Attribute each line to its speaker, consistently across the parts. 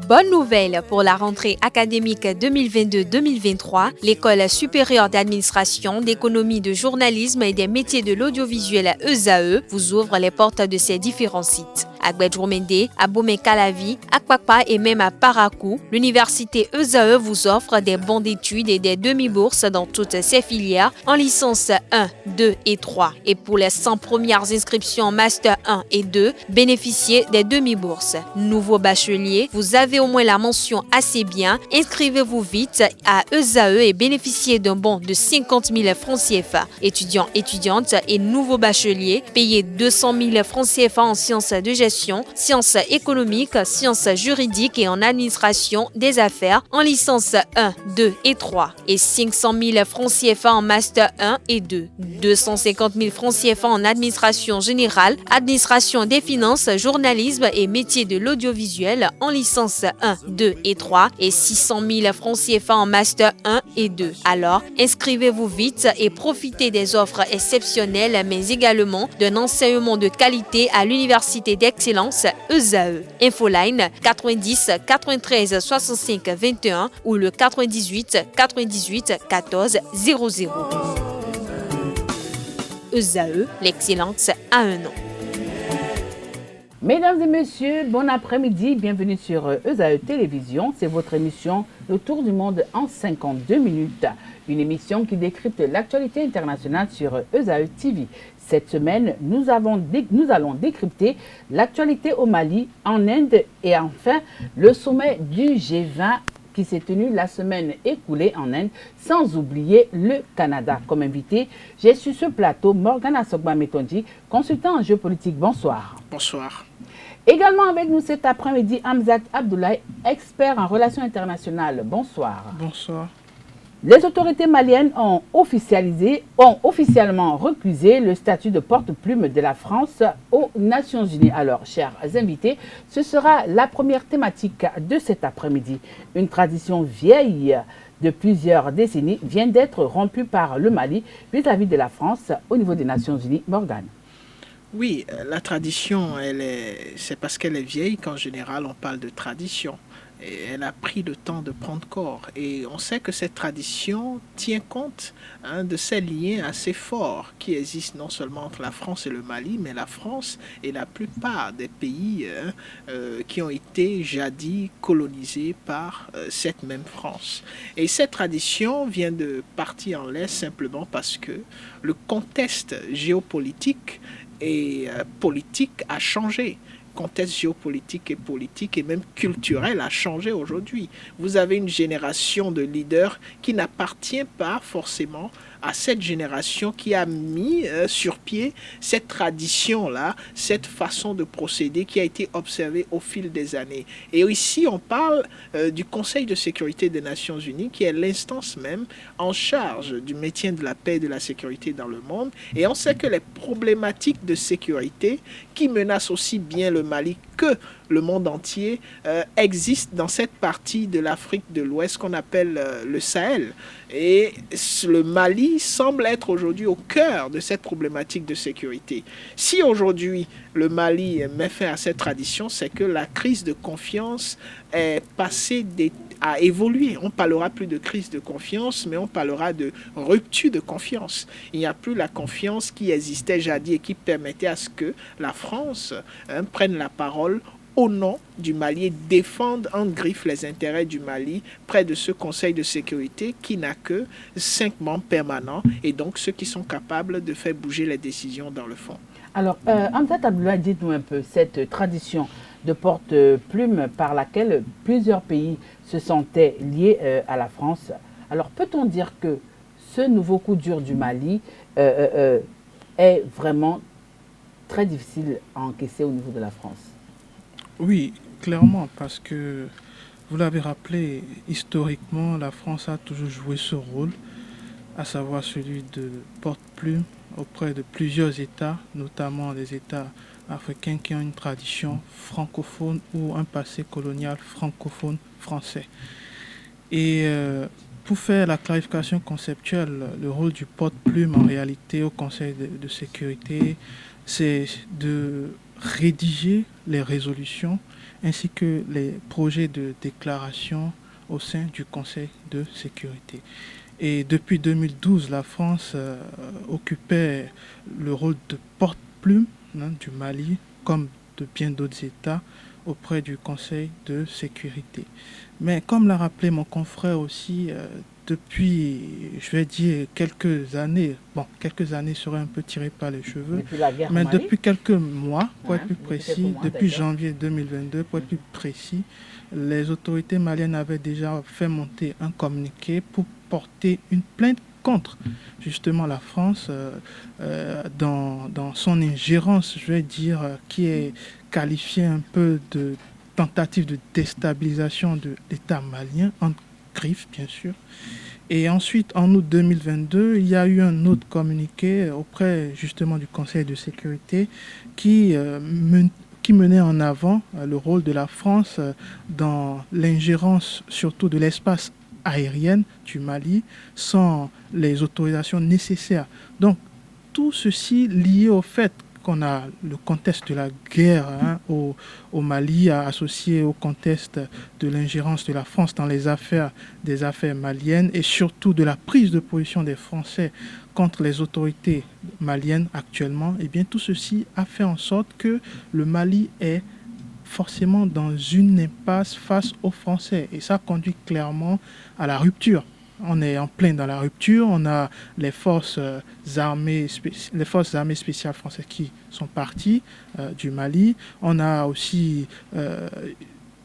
Speaker 1: Bonne nouvelle pour la rentrée académique 2022-2023, l'École supérieure d'administration, d'économie, de journalisme et des métiers de l'audiovisuel ESAE vous ouvre les portes de ses différents sites. À Gbedjomende, à Bomé-Calavi, à Kpakpa et même à Parakou, l'université ESAE vous offre des bons d'études et des demi-bourses dans toutes ses filières en licence 1, 2 et 3. Et pour les 100 premières inscriptions en master 1 et 2, bénéficiez des demi-bourses. Nouveau bachelier, vous avez au moins la mention assez bien. Inscrivez-vous vite à ESAE et bénéficiez d'un bon de 50 000 francs CFA. Étudiants, étudiantes et nouveaux bacheliers, payez 200 000 francs CFA en sciences de gestion, sciences économiques, sciences juridiques et en administration des affaires en licence 1, 2 et 3 et 500 000 francs CFA en master 1 et 2, 250 000 francs CFA en administration générale, administration des finances, journalisme et métiers de l'audiovisuel en licence 1, 2 et 3 et 600 000 francs CFA en master 1 et 2. Alors, inscrivez-vous vite et profitez des offres exceptionnelles mais également d'un enseignement de qualité à l'université d'excellence ESAE. Infoline 90 93 65 21 ou le 98 98 14 00. ESAE, l'excellence à un nom.
Speaker 2: Mesdames et messieurs, bon après-midi, bienvenue sur ESAE Télévision. C'est votre émission Le Tour du Monde en 52 minutes. Une émission qui décrypte l'actualité internationale sur ESAE TV. Cette semaine, nous allons décrypter l'actualité au Mali, en Inde et enfin le sommet du G20 qui s'est tenu la semaine écoulée en Inde, sans oublier le Canada. Comme invité, j'ai sur ce plateau Morgan Assogba-Metonji, consultant en géopolitique. Bonsoir.
Speaker 3: Bonsoir.
Speaker 2: Également avec nous cet après-midi, Hamzat Abdoulaye, expert en relations internationales. Bonsoir.
Speaker 3: Bonsoir.
Speaker 2: Les autorités maliennes ont officiellement recusé le statut de porte-plume de la France aux Nations Unies. Alors, chers invités, ce sera la première thématique de cet après-midi. Une tradition vieille de plusieurs décennies vient d'être rompue par le Mali vis-à-vis de la France au niveau des Nations Unies. Morgane.
Speaker 3: Oui, la tradition, c'est parce qu'elle est vieille qu'en général on parle de tradition. Et elle a pris le temps de prendre corps. Et on sait que cette tradition tient compte de ces liens assez forts qui existent non seulement entre la France et le Mali, mais la France et la plupart des pays qui ont été jadis colonisés par cette même France. Et cette tradition vient de partir en l'air simplement parce que le contexte géopolitique et politique a changé. Contexte géopolitique et politique et même culturel a changé aujourd'hui. Vous avez une génération de leaders qui n'appartient pas forcément à cette génération qui a mis sur pied cette tradition-là, cette façon de procéder qui a été observée au fil des années. Et ici, on parle du Conseil de sécurité des Nations Unies, qui est l'instance même en charge du maintien de la paix et de la sécurité dans le monde. Et on sait que les problématiques de sécurité qui menacent aussi bien le Mali que le monde entier existe dans cette partie de l'Afrique de l'Ouest qu'on appelle le Sahel. Et le Mali semble être aujourd'hui au cœur de cette problématique de sécurité. Si aujourd'hui le Mali met fin à cette tradition, c'est que la crise de confiance est passée à évoluer. On ne parlera plus de crise de confiance, mais on parlera de rupture de confiance. Il n'y a plus la confiance qui existait jadis et qui permettait à ce que la France prenne la parole au nom du Mali et défendre en griffe les intérêts du Mali près de ce Conseil de sécurité qui n'a que 5 membres permanents et donc ceux qui sont capables de faire bouger les décisions dans le fond.
Speaker 2: Alors, Hamzat Abdoulaye, dites-nous un peu cette tradition de porte-plume par laquelle plusieurs pays se sentaient liés à la France. Alors, peut-on dire que ce nouveau coup dur du Mali est vraiment très difficile à encaisser au niveau de la France?
Speaker 4: Oui, clairement, parce que vous l'avez rappelé, historiquement, la France a toujours joué ce rôle, à savoir celui de porte-plume auprès de plusieurs États, notamment les États africains qui ont une tradition francophone ou un passé colonial francophone français. Et pour faire la clarification conceptuelle, le rôle du porte-plume en réalité au Conseil de sécurité, c'est de rédiger les résolutions ainsi que les projets de déclaration au sein du Conseil de sécurité. Et depuis 2012, la France occupait le rôle de porte-plume du Mali, comme de bien d'autres États, auprès du Conseil de sécurité. Mais comme l'a rappelé mon confrère aussi, depuis, je vais dire, quelques années seraient un peu tirées par les cheveux,
Speaker 2: Depuis la guerre
Speaker 4: mais
Speaker 2: au Mali?
Speaker 4: depuis quelques mois, pour être plus
Speaker 2: Depuis quelques
Speaker 4: précis,
Speaker 2: mois,
Speaker 4: depuis
Speaker 2: d'accord.
Speaker 4: janvier 2022, pour être plus précis, les autorités maliennes avaient déjà fait monter un communiqué pour porter une plainte contre justement la France dans son ingérence, je vais dire, qui est qualifiée un peu de tentative de déstabilisation de l'État malien, en griffe bien sûr. Et ensuite, en août 2022, il y a eu un autre communiqué auprès justement du Conseil de sécurité qui, qui menait en avant le rôle de la France dans l'ingérence surtout de l'espace aérien du Mali sans les autorisations nécessaires. Donc, tout ceci lié au fait qu'on a le contexte de la guerre au Mali associé au contexte de l'ingérence de la France dans les affaires des affaires maliennes et surtout de la prise de position des Français contre les autorités maliennes actuellement, et bien tout ceci a fait en sorte que le Mali est forcément dans une impasse face aux Français et ça conduit clairement à la rupture. On est en plein dans la rupture, on a les forces armées spéciales françaises qui sont parties du Mali. On a aussi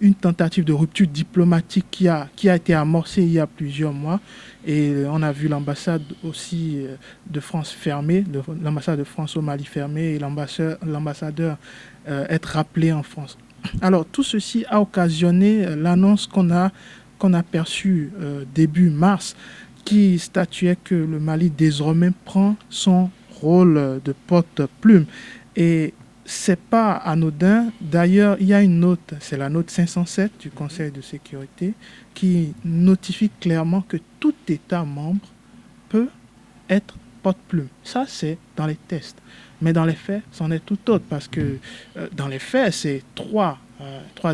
Speaker 4: une tentative de rupture diplomatique qui a été amorcée il y a plusieurs mois. Et on a vu l'ambassade aussi de France fermée, l'ambassade de France au Mali fermée et l'ambassadeur être rappelé en France. Alors tout ceci a occasionné l'annonce qu'on a perçue début mars qui statuait que le Mali désormais prend son rôle de porte-plume. Et c'est pas anodin. D'ailleurs, il y a une note, c'est la note 507 du Conseil de sécurité qui notifie clairement que tout État membre peut être porte-plume. Ça, c'est dans les tests. Mais dans les faits, c'en est tout autre parce que dans les faits, c'est trois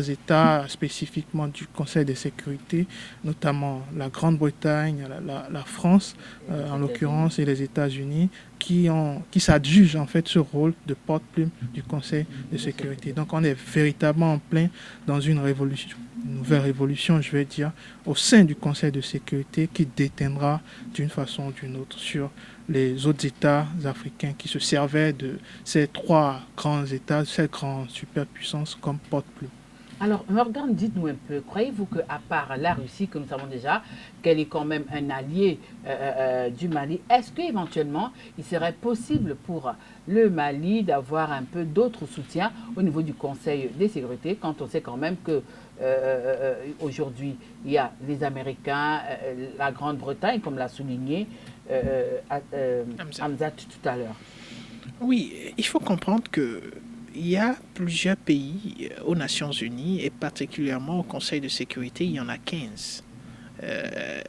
Speaker 4: États spécifiquement du Conseil de sécurité, notamment la Grande-Bretagne, la France en l'occurrence et les États-Unis, qui s'adjugent en fait ce rôle de porte-plume du Conseil de sécurité. Donc on est véritablement en plein dans une révolution, une nouvelle révolution, je vais dire, au sein du Conseil de sécurité qui déteindra d'une façon ou d'une autre sur les autres États africains qui se servaient de ces trois grands États, ces grandes superpuissances comme porte-plume.
Speaker 2: Alors, Morgane, dites-nous un peu, croyez-vous qu'à part la Russie, que nous savons déjà, qu'elle est quand même un allié du Mali, est-ce qu'éventuellement, il serait possible pour le Mali d'avoir un peu d'autres soutiens au niveau du Conseil de sécurité, quand on sait quand même que aujourd'hui, il y a les Américains, la Grande-Bretagne, comme l'a souligné Hamza tout à l'heure.
Speaker 3: Oui, il faut comprendre que il y a plusieurs pays aux Nations Unies et particulièrement au Conseil de sécurité, il y en a 15.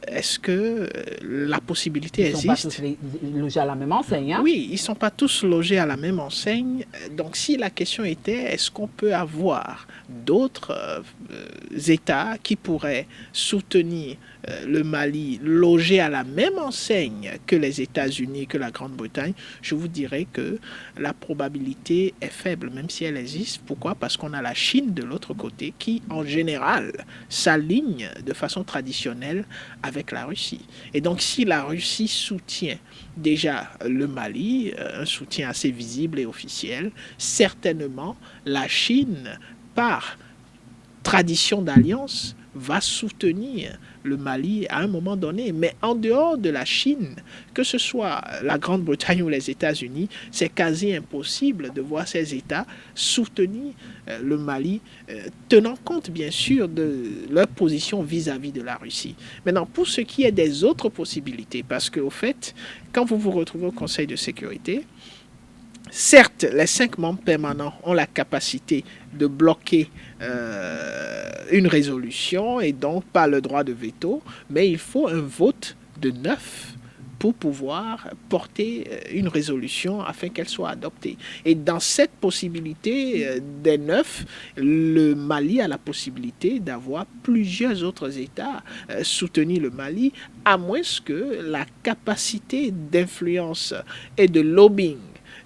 Speaker 3: Est-ce que la possibilité existe?
Speaker 2: Ils ne sont pas tous logés à la même enseigne. Hein?
Speaker 3: Oui, ils ne sont pas tous logés à la même enseigne. Donc si la question était, est-ce qu'on peut avoir d'autres États qui pourraient soutenir le Mali logé à la même enseigne que les États-Unis, que la Grande-Bretagne, je vous dirais que la probabilité est faible, même si elle existe. Pourquoi? Parce qu'on a la Chine de l'autre côté qui, en général, s'aligne de façon traditionnelle avec la Russie. Et donc, si la Russie soutient déjà le Mali, un soutien assez visible et officiel, certainement, la Chine, par tradition d'alliance, va soutenir le Mali à un moment donné. Mais en dehors de la Chine, que ce soit la Grande-Bretagne ou les États-Unis, c'est quasi impossible de voir ces États soutenir le Mali, tenant compte bien sûr de leur position vis-à-vis de la Russie. Maintenant, pour ce qui est des autres possibilités, parce qu'au fait, quand vous vous retrouvez au Conseil de sécurité, certes, les 5 membres permanents ont la capacité de bloquer une résolution et donc pas le droit de veto, mais il faut un vote de 9 pour pouvoir porter une résolution afin qu'elle soit adoptée. Et dans cette possibilité des 9, le Mali a la possibilité d'avoir plusieurs autres États soutenir le Mali, à moins que la capacité d'influence et de lobbying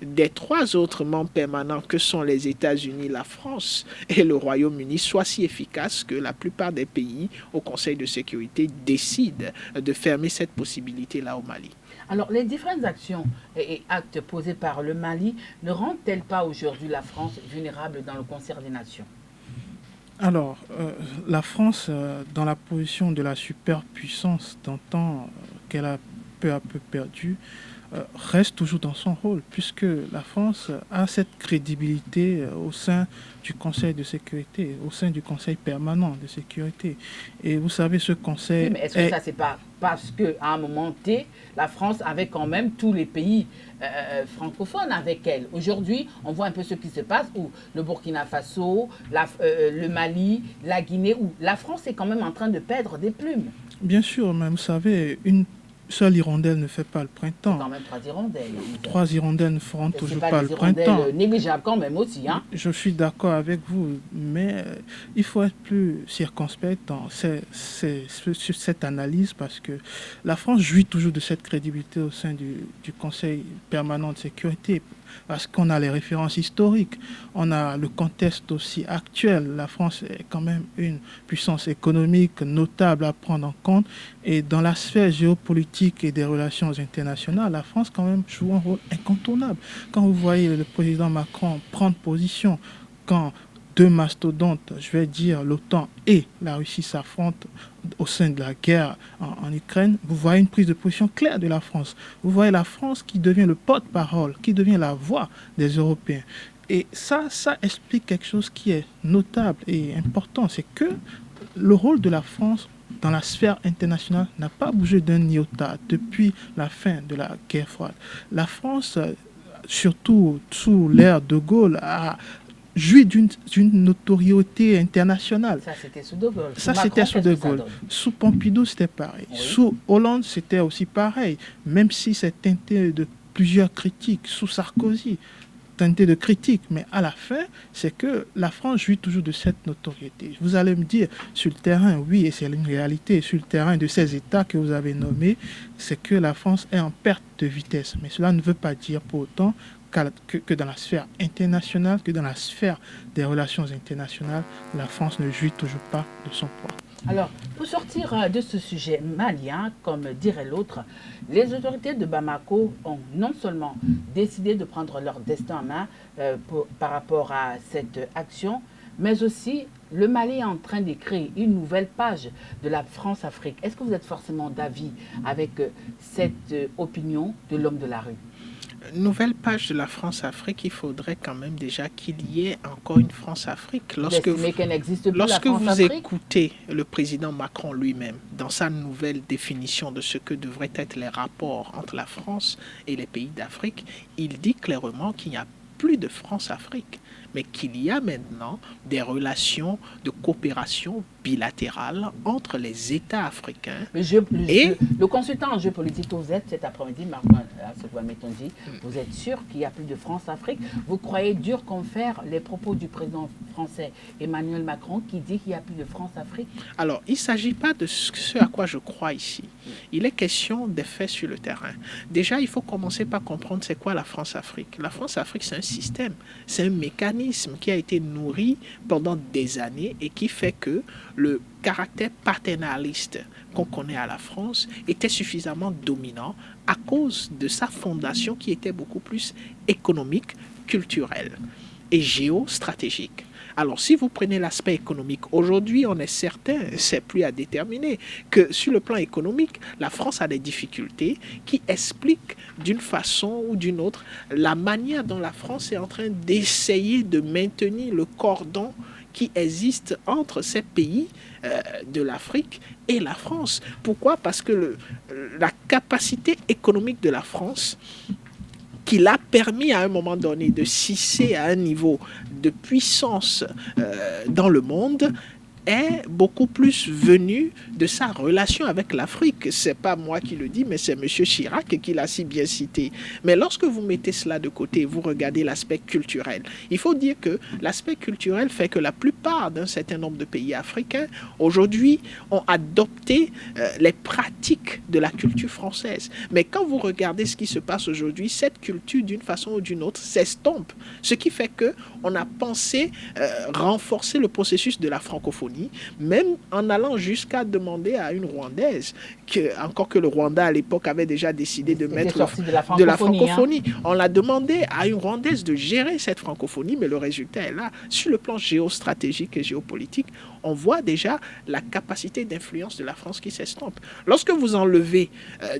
Speaker 3: des 3 autres membres permanents que sont les États-Unis, la France et le Royaume-Uni soit si efficace que la plupart des pays au Conseil de sécurité décident de fermer cette possibilité-là au Mali.
Speaker 2: Alors, les différentes actions et actes posés par le Mali ne rendent-elles pas aujourd'hui la France vulnérable dans le concert des nations?
Speaker 4: Alors, la France, dans la position de la superpuissance d'antan qu'elle a peu à peu perdue, reste toujours dans son rôle, puisque la France a cette crédibilité au sein du Conseil de sécurité, au sein du Conseil permanent de sécurité. Et vous savez, ce Conseil...
Speaker 2: Oui, mais est-ce que ça, c'est pas parce qu'à un moment T, la France avait quand même tous les pays francophones avec elle? Aujourd'hui, on voit un peu ce qui se passe, où le Burkina Faso, le Mali, la Guinée, où la France est quand même en train de perdre des plumes.
Speaker 4: Bien sûr, mais vous savez, une seule hirondelle ne fait pas le printemps.
Speaker 2: C'est quand même 3 hirondelles.
Speaker 4: 3 hirondelles ne feront toujours pas le printemps.
Speaker 2: C'est pas négligeable quand même aussi. Hein?
Speaker 4: Je suis d'accord avec vous, mais il faut être plus circonspect dans cette analyse, parce que la France jouit toujours de cette crédibilité au sein du Conseil permanent de sécurité, parce qu'on a les références historiques, on a le contexte aussi actuel. La France est quand même une puissance économique notable à prendre en compte, et dans la sphère géopolitique et des relations internationales, la France quand même joue un rôle incontournable. Quand vous voyez le président Macron prendre position, quand 2 mastodontes, je vais dire l'OTAN et la Russie s'affrontent au sein de la guerre en Ukraine, vous voyez une prise de position claire de la France. Vous voyez la France qui devient le porte-parole, qui devient la voix des Européens. Et ça explique quelque chose qui est notable et important, c'est que le rôle de la France dans la sphère internationale n'a pas bougé d'un iota depuis la fin de la guerre froide. La France, surtout sous l'ère de Gaulle, a jouit d'une notoriété internationale.
Speaker 2: Ça, c'était sous De Gaulle.
Speaker 4: Ça, c'était sous De Gaulle. Sous Pompidou, c'était pareil. Oui. Sous Hollande, c'était aussi pareil. Même si c'est teinté de plusieurs critiques. Sous Sarkozy, teinté de critiques. Mais à la fin, c'est que la France jouit toujours de cette notoriété. Vous allez me dire, sur le terrain, oui, et c'est une réalité, sur le terrain de ces États que vous avez nommés, c'est que la France est en perte de vitesse. Mais cela ne veut pas dire pour autant que dans la sphère internationale, que dans la sphère des relations internationales, la France ne jouit toujours pas de son poids.
Speaker 2: Alors, pour sortir de ce sujet malien, comme dirait l'autre, les autorités de Bamako ont non seulement décidé de prendre leur destin en main par rapport à cette action, mais aussi le Mali est en train d'écrire une nouvelle page de la France-Afrique. Est-ce que vous êtes forcément d'avis avec cette opinion de l'homme de la rue?
Speaker 3: Nouvelle page de la France-Afrique, il faudrait quand même déjà qu'il y ait encore une France-Afrique. Lorsque vous écoutez le président Macron lui-même, dans sa nouvelle définition de ce que devraient être les rapports entre la France et les pays d'Afrique, il dit clairement qu'il n'y a plus de France-Afrique, mais qu'il y a maintenant des relations de coopération bilatérale entre les États africains.
Speaker 2: Le consultant en géopolitique que vous êtes cet après-midi, Marwan Metonji, vous êtes sûr qu'il n'y a plus de France-Afrique? Vous croyez dur comme fer les propos du président français Emmanuel Macron qui dit qu'il n'y a plus de France-Afrique?
Speaker 3: Alors, il ne s'agit pas de ce à quoi je crois ici. Il est question des faits sur le terrain. Déjà, il faut commencer par comprendre c'est quoi la France-Afrique. La France-Afrique, c'est un système, c'est un mécanisme qui a été nourri pendant des années et qui fait que le caractère paternaliste qu'on connaît à la France était suffisamment dominant à cause de sa fondation qui était beaucoup plus économique, culturelle et géostratégique. Alors, si vous prenez l'aspect économique, aujourd'hui, on est certain, c'est plus à déterminer, que sur le plan économique, la France a des difficultés qui expliquent d'une façon ou d'une autre la manière dont la France est en train d'essayer de maintenir le cordon qui existe entre ces pays de l'Afrique et la France. Pourquoi? Parce que la capacité économique de la France, qui l'a permis à un moment donné de s'hisser à un niveau de puissance dans le monde, est beaucoup plus venu de sa relation avec l'Afrique. C'est pas moi qui le dis, mais c'est M. Chirac qui l'a si bien cité. Mais lorsque vous mettez cela de côté, vous regardez l'aspect culturel. Il faut dire que l'aspect culturel fait que la plupart d'un certain nombre de pays africains, aujourd'hui, ont adopté les pratiques de la culture française. Mais quand vous regardez ce qui se passe aujourd'hui, cette culture, d'une façon ou d'une autre, s'estompe. Ce qui fait qu'on a pensé renforcer le processus de la francophonie, même en allant jusqu'à demander à une Rwandaise, encore que le Rwanda à l'époque avait déjà décidé de mettre de la francophonie. On l'a demandé à une Rwandaise de gérer cette francophonie, mais le résultat est là. Sur le plan géostratégique et géopolitique, on voit déjà la capacité d'influence de la France qui s'estompe. Lorsque vous enlevez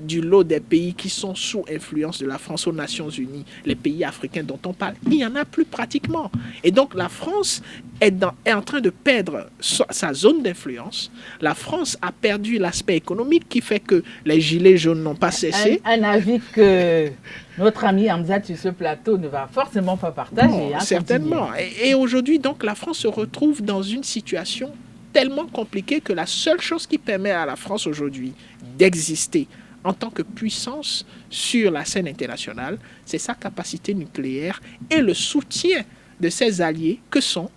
Speaker 3: du lot des pays qui sont sous influence de la France aux Nations Unies, les pays africains dont on parle, il n'y en a plus pratiquement. Et donc la France est en train de perdre sa zone d'influence. La France a perdu l'aspect économique qui fait que les gilets jaunes n'ont pas cessé.
Speaker 2: Un avis que notre ami Hamzat sur ce plateau ne va forcément pas partager.
Speaker 3: Non, certainement. Et aujourd'hui, donc, la France se retrouve dans une situation tellement compliquée que la seule chose qui permet à la France aujourd'hui d'exister en tant que puissance sur la scène internationale, c'est sa capacité nucléaire et le soutien de ses alliés que sont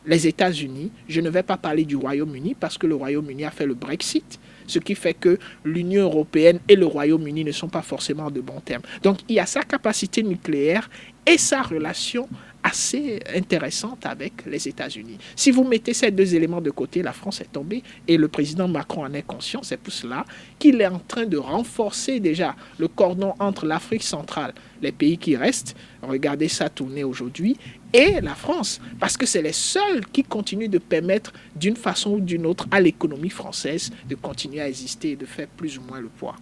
Speaker 3: les États-Unis. Je ne vais pas parler du Royaume-Uni parce que le Royaume-Uni a fait le Brexit, ce qui fait que l'Union européenne et le Royaume-Uni ne sont pas forcément de bons termes. Donc il y a sa capacité nucléaire et sa relation assez intéressante avec les États-Unis. Si vous mettez ces deux éléments de côté, la France est tombée et le président Macron en est conscient. C'est pour cela qu'il est en train de renforcer déjà le cordon entre l'Afrique centrale, les pays qui restent, regardez ça tourner aujourd'hui, et la France, parce que c'est les seuls qui continuent de permettre d'une façon ou d'une autre à l'économie française de continuer à exister et de faire plus ou moins le poids.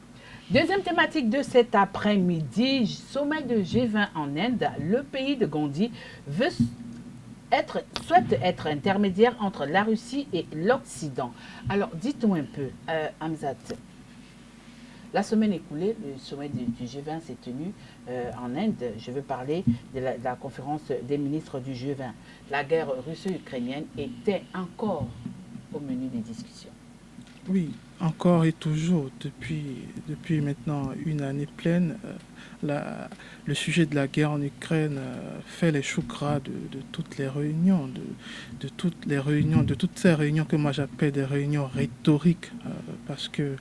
Speaker 2: Deuxième thématique de cet après-midi, sommet de G20 en Inde. Le pays de Gandhi souhaite être intermédiaire entre la Russie et l'Occident. Alors, dites-nous un peu, Hamzat, la semaine écoulée, le sommet du G20 s'est tenu en Inde. Je veux parler de la conférence des ministres du G20. La guerre russo-ukrainienne était encore au menu des discussions.
Speaker 4: Oui, encore et toujours, depuis maintenant une année pleine, le sujet de la guerre en Ukraine fait les choux gras de toutes les réunions, de toutes ces réunions que moi j'appelle des réunions rhétoriques, parce que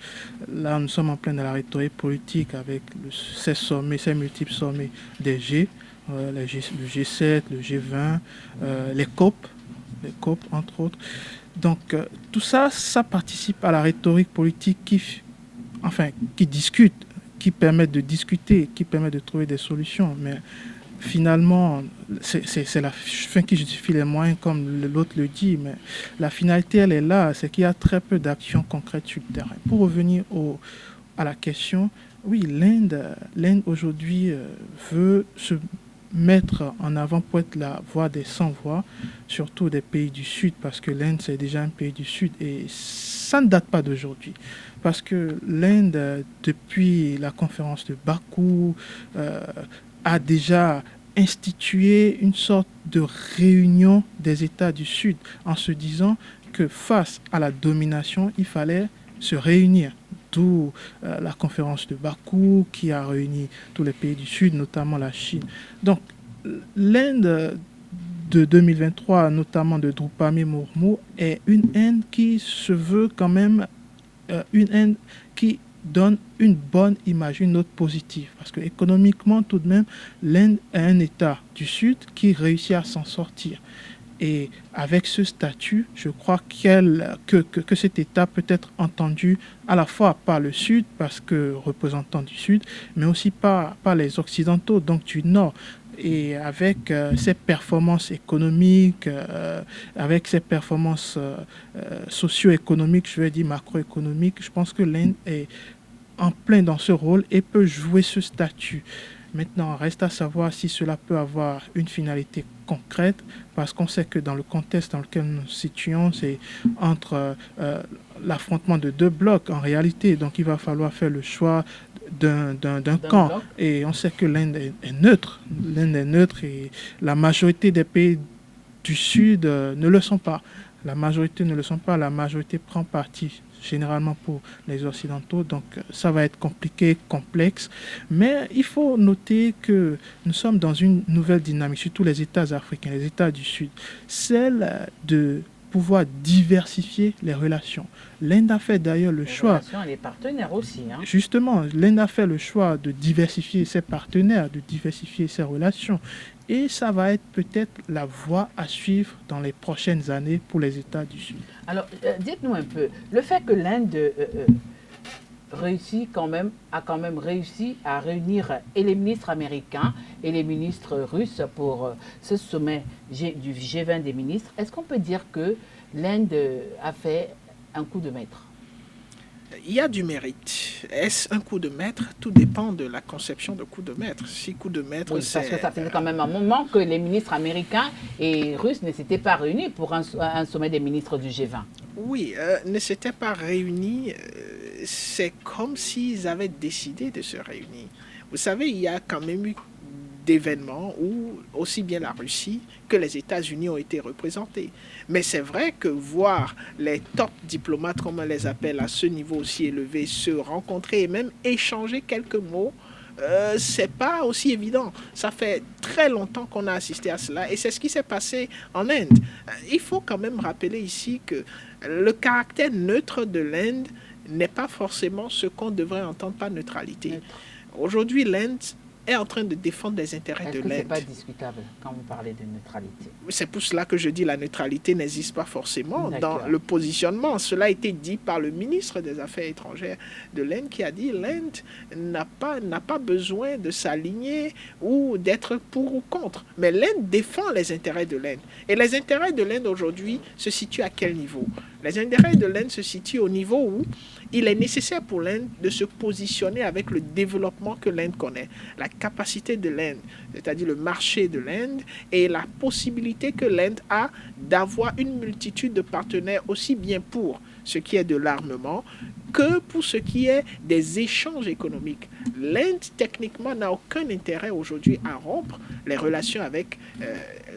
Speaker 4: là nous sommes en plein dans la rhétorique politique avec ces sommets, ces multiples sommets des G, le G7, le G20, les COP entre autres. Donc tout ça participe à la rhétorique politique qui discute, qui permet de discuter, qui permet de trouver des solutions. Mais finalement, c'est la fin qui justifie les moyens, comme l'autre le dit. Mais la finalité, elle est là, c'est qu'il y a très peu d'actions concrètes sur le terrain. Pour revenir à la question, oui, l'Inde aujourd'hui veut se mettre en avant pour être la voix des sans-voix, surtout des pays du Sud, parce que l'Inde, c'est déjà un pays du Sud, et ça ne date pas d'aujourd'hui. Parce que l'Inde, depuis la conférence de Bakou, a déjà institué une sorte de réunion des États du Sud, en se disant que face à la domination, il fallait se réunir. D'où la conférence de Bakou qui a réuni tous les pays du Sud, notamment la Chine. Donc l'Inde de 2023, notamment de Draupadi Murmu, est une Inde qui se veut quand même une Inde qui donne une bonne image, une note positive. Parce que économiquement, tout de même, l'Inde est un État du Sud qui réussit à s'en sortir. Et avec ce statut, je crois que cet État peut être entendu à la fois par le Sud, parce que représentant du Sud, mais aussi par les Occidentaux, donc du Nord. Et avec ses performances économiques, avec ses performances socio-économiques, je vais dire macroéconomiques, je pense que l'Inde est en plein dans ce rôle et peut jouer ce statut. Maintenant, reste à savoir si cela peut avoir une finalité concrète, parce qu'on sait que dans le contexte dans lequel nous nous situons, c'est entre l'affrontement de deux blocs en réalité. Donc il va falloir faire le choix d'un camp. Bloc. Et on sait que l'Inde est neutre. L'Inde est neutre et la majorité des pays du Sud ne le sont pas. La majorité ne le sont pas. La majorité prend parti généralement pour les Occidentaux. Donc ça va être compliqué, complexe. Mais il faut noter que nous sommes dans une nouvelle dynamique, surtout les États africains, les États du Sud. Celle de pouvoir diversifier les relations. L'Inde a fait d'ailleurs le choix...
Speaker 2: Les relations et les partenaires aussi. Hein.
Speaker 4: Justement, l'Inde a fait le choix de diversifier ses partenaires, de diversifier ses relations. Et ça va être peut-être la voie à suivre dans les prochaines années pour les États du Sud.
Speaker 2: Alors, dites-nous un peu, le fait que l'Inde a quand même réussi à réunir et les ministres américains et les ministres russes pour ce sommet du G20 des ministres, est-ce qu'on peut dire que l'Inde a fait un coup de maître?
Speaker 3: Il y a du mérite. Est-ce un coup de maître? Tout dépend de la conception de coup de maître. Si coup de maître,
Speaker 2: oui, parce que ça faisait quand même un moment que les ministres américains et russes ne s'étaient pas réunis pour un sommet des ministres du G20.
Speaker 3: Oui, ne s'étaient pas réunis. C'est comme s'ils avaient décidé de se réunir. Vous savez, il y a quand même eu d'événements où aussi bien la Russie que les États-Unis ont été représentés. Mais c'est vrai que voir les top diplomates, comme on les appelle, à ce niveau aussi élevé, se rencontrer et même échanger quelques mots, c'est pas aussi évident. Ça fait très longtemps qu'on a assisté à cela et c'est ce qui s'est passé en Inde. Il faut quand même rappeler ici que le caractère neutre de l'Inde n'est pas forcément ce qu'on devrait entendre par neutralité. Aujourd'hui, l'Inde est en train de défendre les intérêts de l'Inde.
Speaker 2: Est-ce que ce n'est pas discutable quand vous parlez de neutralité?
Speaker 3: C'est pour cela que je dis la neutralité n'existe pas forcément dans le positionnement. Cela a été dit par le ministre des Affaires étrangères de l'Inde qui a dit l'Inde n'a pas besoin de s'aligner ou d'être pour ou contre. Mais l'Inde défend les intérêts de l'Inde. Et les intérêts de l'Inde aujourd'hui se situent à quel niveau? Les intérêts de l'Inde se situent au niveau où il est nécessaire pour l'Inde de se positionner avec le développement que l'Inde connaît, la capacité de l'Inde, c'est-à-dire le marché de l'Inde et la possibilité que l'Inde a d'avoir une multitude de partenaires aussi bien pour ce qui est de l'armement que pour ce qui est des échanges économiques. L'Inde, techniquement, n'a aucun intérêt aujourd'hui à rompre les relations avec